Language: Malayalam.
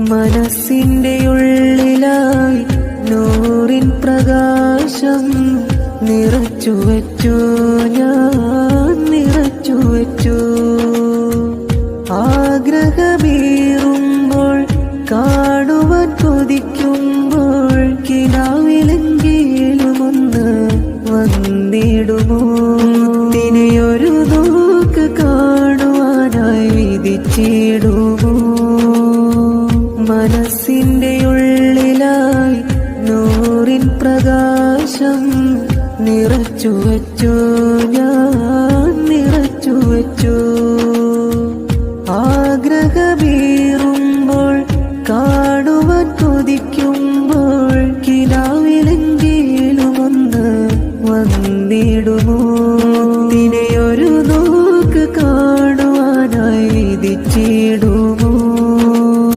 മനസ്സിന്റെ ഉള്ളിലായി നൂറിൻ പ്രകാശം നിറച്ചു വച്ചു, ഞാൻ നിറച്ചു വച്ചു. ആഗ്രഹമേറുമ്പോൾ കാണുവാൻ കൊതിക്കുമ്പോൾ കിനാവിലെങ്കിലുമൊന്ന് വന്നിടുമോ? തിനെയൊരു നോക്ക് കാണുവാനായി വിധിച്ചിടുമോ? മനസ്സിന്റെ ഉള്ളിലായി നൂറിൻ പ്രകാശം നിറച്ചു വച്ചു.